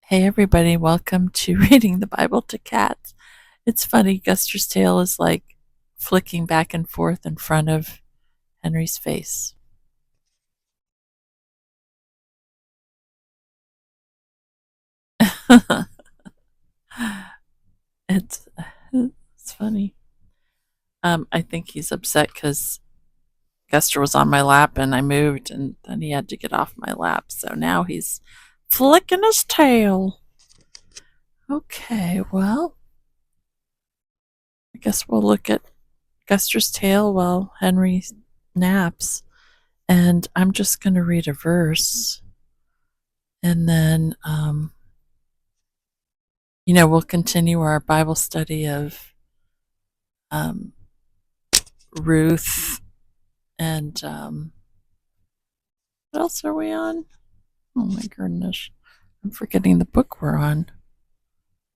Hey everybody, welcome to Reading the Bible to Cats. It's funny, Guster's tail is like flicking back and forth in front of Henry's face. it's it's funny. I think he's upset because Guster was on my lap and I moved and then he had to get off my lap. So now he's flicking his tail. Okay, well, I guess we'll look at Guster's tail while Henry naps. And I'm just going to read a verse. And then, we'll continue our Bible study of um, Ruth and what else are we on? Oh my goodness. I'm forgetting the book we're on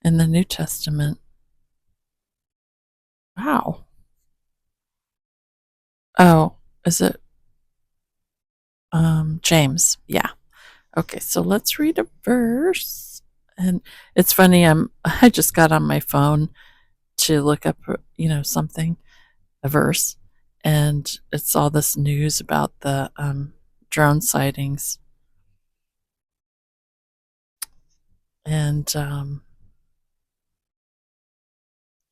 in the New Testament. Wow. Oh, is it James? Yeah. Okay, so let's read a verse. And it's funny, I just got on my phone to look up, something, a verse, and it's all this news about the drone sightings. And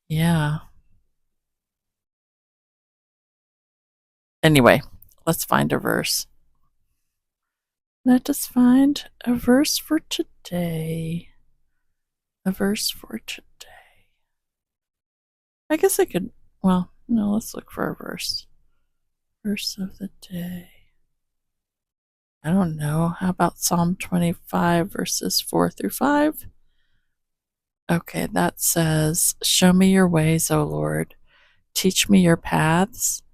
yeah. Anyway, let's find a verse. Let us find a verse for today. A verse for today. I guess I could, well, no, let's look for a verse. Verse of the day. I don't know. How about Psalm 25, verses 4 through 5? Okay, that says, Show me your ways, O Lord. Teach me your paths.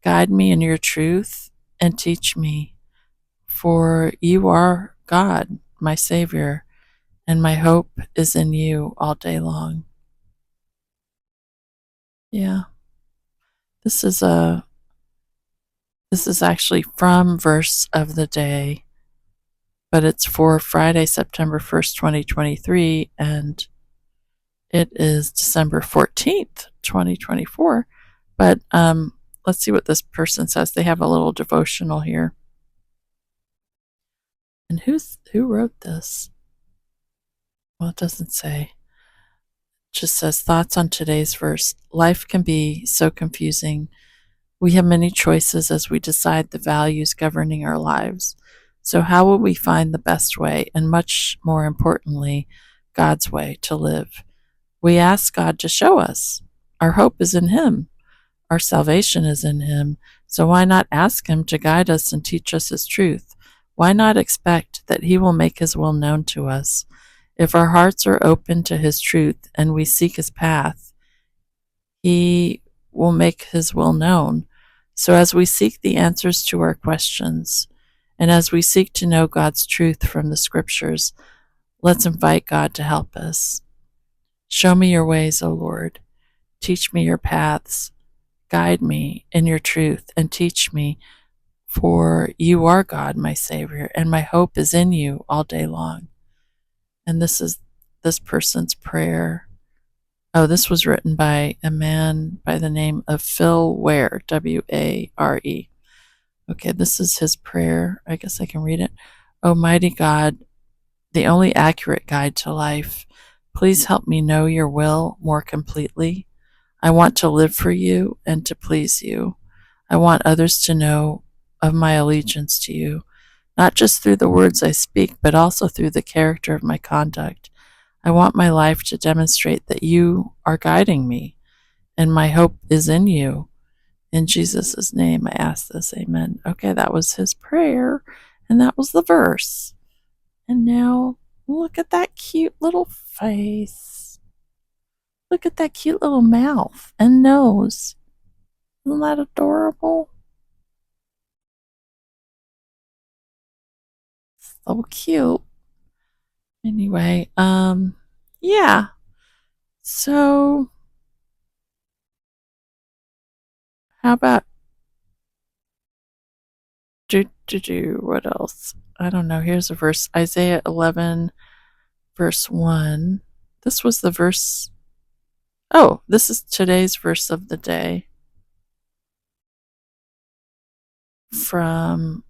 Guide me in your truth and teach me. For you are God, my Savior, and my hope is in you all day long. Yeah. This is actually from verse of the day, but it's for Friday, September 1st, 2023, and it is December 14th, 2024. But let's see what this person says. They have a little devotional here. And who wrote this? Well, it doesn't say. It just says thoughts on today's verse. Life can be so confusing. We have many choices as we decide the values governing our lives. So how will we find the best way, and much more importantly, God's way to live? We ask God to show us. Our hope is in Him. Our salvation is in Him. So why not ask Him to guide us and teach us His truth? Why not expect that He will make His will known to us? If our hearts are open to His truth and we seek His path, He will make His will known. So as we seek the answers to our questions, and as we seek to know God's truth from the Scriptures, let's invite God to help us. Show me your ways, O Lord. Teach me your paths. Guide me in your truth and teach me, for you are God, my Savior, and my hope is in you all day long. And this is this person's prayer. Oh, this was written by a man by the name of Phil Ware, W-A-R-E. Okay, this is his prayer. I guess I can read it. Almighty God, the only accurate guide to life, please help me know your will more completely. I want to live for you and to please you. I want others to know of my allegiance to you, not just through the words I speak, but also through the character of my conduct. I want my life to demonstrate that you are guiding me, and my hope is in you. In Jesus' name, I ask this. Amen. Okay, that was his prayer, and that was the verse. And now, look at that cute little face. Look at that cute little mouth and nose. Isn't that adorable? So cute. Anyway, yeah. So, how about what else? I don't know. Here's a verse, Isaiah 11, verse 1. This was the verse. Oh, this is today's verse of the day from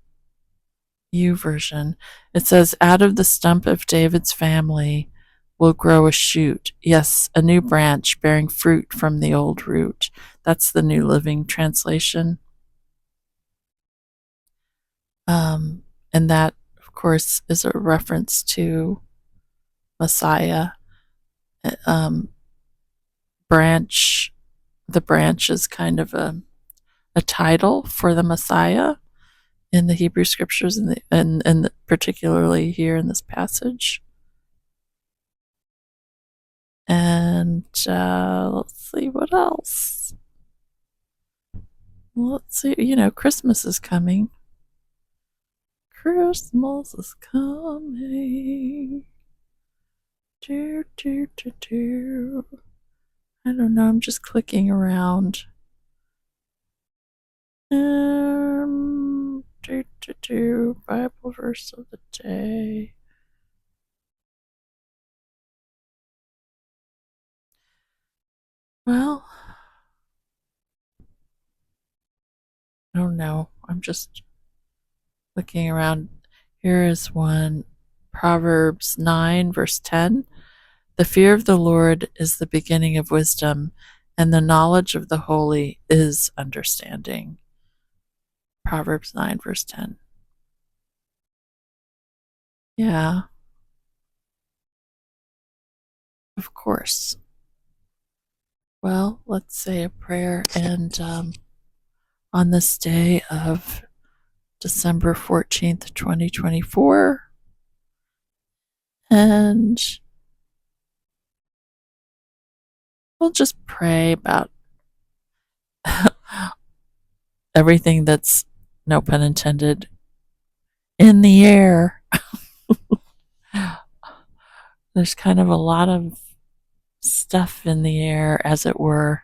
YouVersion. It says, out of the stump of David's family will grow a shoot. Yes, a new branch bearing fruit from the old root. That's the New Living Translation. And that, of course, is a reference to Messiah. Um, branch, the branch is kind of a title for the Messiah in the Hebrew scriptures, and particularly here in this passage. And let's see what else. Let's see. Christmas is coming. Christmas is coming. Do, do, do, do. I don't know. I'm just clicking around. Bible verse of the day. Well, I don't know. I'm just looking around. Here is one. Proverbs 9, verse 10. The fear of the Lord is the beginning of wisdom, and the knowledge of the holy is understanding. Proverbs 9, verse 10. Yeah, of course. Well, let's say a prayer, and on this day of December 14th, 2024, and we'll just pray about everything that's, no pun intended, in the air. There's kind of a lot of stuff in the air, as it were,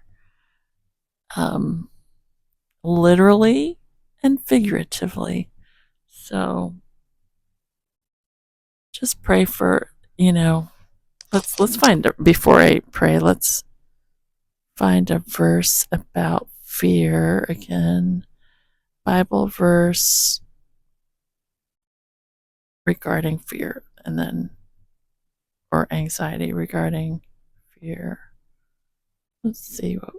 literally and figuratively. So just pray for, let's find it before I pray. Let's find a verse about fear again. Bible verse regarding fear, and then, or anxiety regarding fear. Let's see what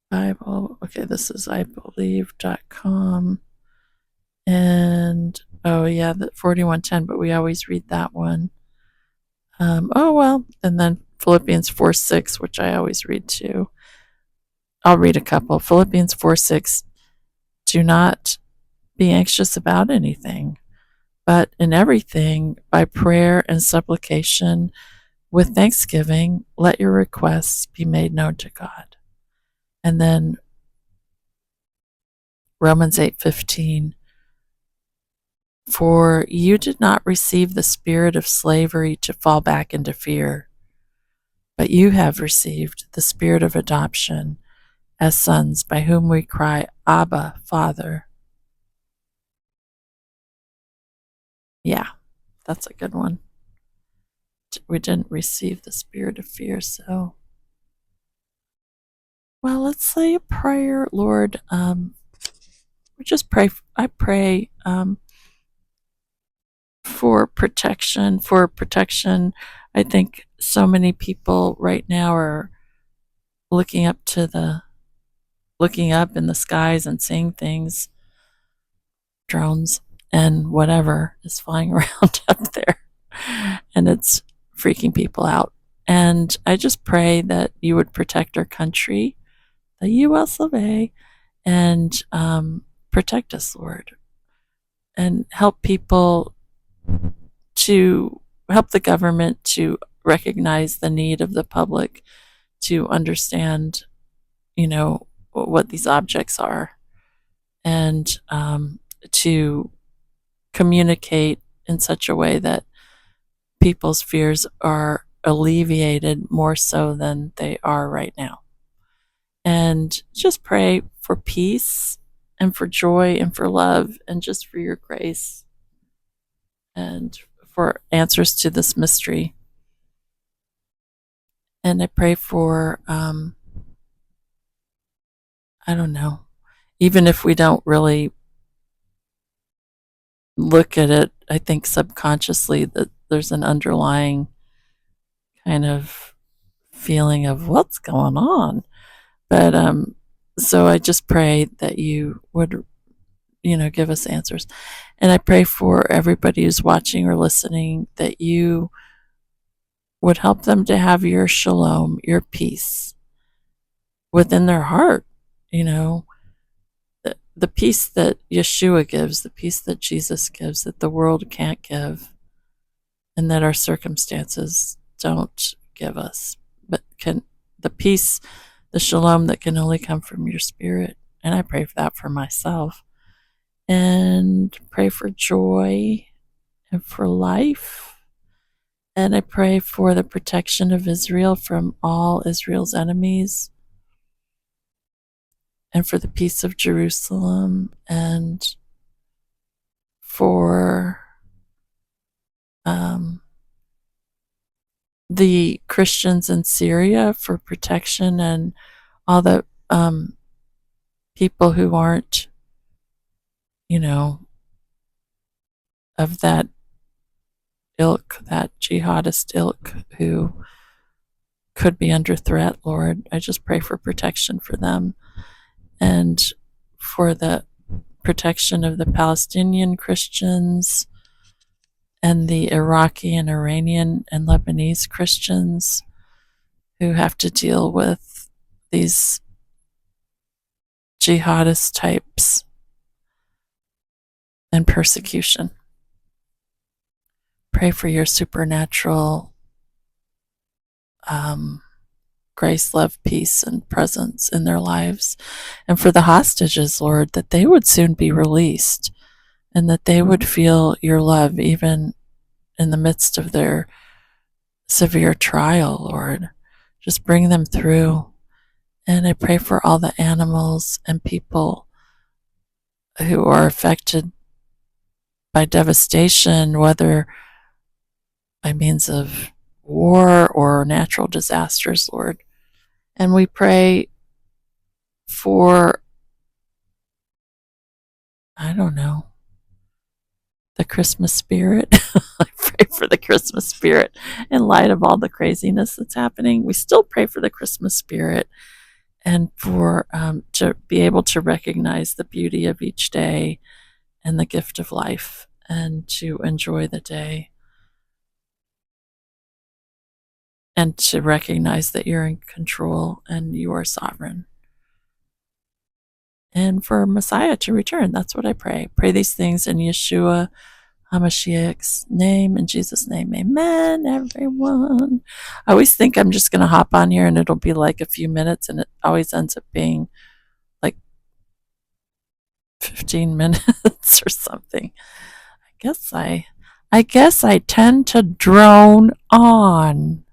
Bible. Okay, this is ibelieve.com. And oh yeah, the 41:10, but we always read that one. Oh well, and then Philippians 4:6, which I always read too. I'll read a couple. Philippians 4:6. Do not be anxious about anything, but in everything, by prayer and supplication, with thanksgiving, let your requests be made known to God. And then Romans 8:15. For you did not receive the spirit of slavery to fall back into fear, but you have received the spirit of adoption as sons, by whom we cry, Abba, Father. Yeah, that's a good one. We didn't receive the spirit of fear, so. Well, let's say a prayer, Lord. We just pray. I pray for protection. For protection, I think so many people right now are looking up in the skies and seeing things, drones and whatever is flying around up there, and it's freaking people out. And I just pray that you would protect our country, the U.S. of A., and protect us, Lord, and help people to help the government to recognize the need of the public to understand, what these objects are, and to communicate in such a way that people's fears are alleviated more so than they are right now. And just pray for peace and for joy and for love and just for your grace and for answers to this mystery. And I pray for, I don't know, even if we don't really look at it, I think subconsciously that there's an underlying kind of feeling of what's going on. But so I just pray that you would, give us answers. And I pray for everybody who's watching or listening that you would help them to have your shalom, your peace within their heart, the peace that Yeshua gives, the peace that Jesus gives, that the world can't give, and that our circumstances don't give us, but can the peace, the shalom that can only come from your spirit. And I pray for that for myself, and pray for joy and for life. And I pray for the protection of Israel from all Israel's enemies, and for the peace of Jerusalem, and for the Christians in Syria, for protection, and all the people who aren't, of that ilk, that jihadist ilk, who could be under threat, Lord. I just pray for protection for them, and for the protection of the Palestinian Christians and the Iraqi and Iranian and Lebanese Christians who have to deal with these jihadist types and persecution. Pray for your supernatural grace, love, peace, and presence in their lives. And for the hostages, Lord, that they would soon be released, and that they would feel your love even in the midst of their severe trial, Lord. Just bring them through. And I pray for all the animals and people who are affected by devastation, whether by means of war or natural disasters, Lord. And we pray for, I don't know, the Christmas spirit. I pray for the Christmas spirit in light of all the craziness that's happening. We still pray for the Christmas spirit, and for to be able to recognize the beauty of each day and the gift of life, and to enjoy the day, and to recognize that you're in control and you are sovereign. And for Messiah to return. That's what I pray. Pray these things in Yeshua HaMashiach's name, in Jesus' name. Amen, everyone. I always think I'm just going to hop on here and it'll be like a few minutes, and it always ends up being like 15 minutes or something. I guess I tend to drone on.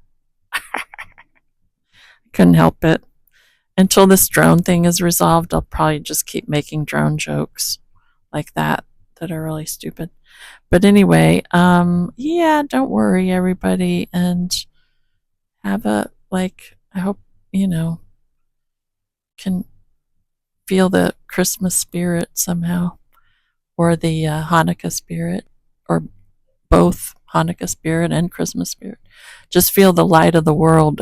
Couldn't help it. Until this drone thing is resolved, I'll probably just keep making drone jokes like that are really stupid. But anyway, yeah, don't worry, everybody, and have I hope, can feel the Christmas spirit somehow, or the Hanukkah spirit, or both Hanukkah spirit and Christmas spirit. Just feel the light of the world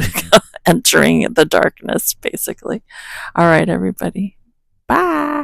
entering the darkness, basically. All right, everybody. Bye.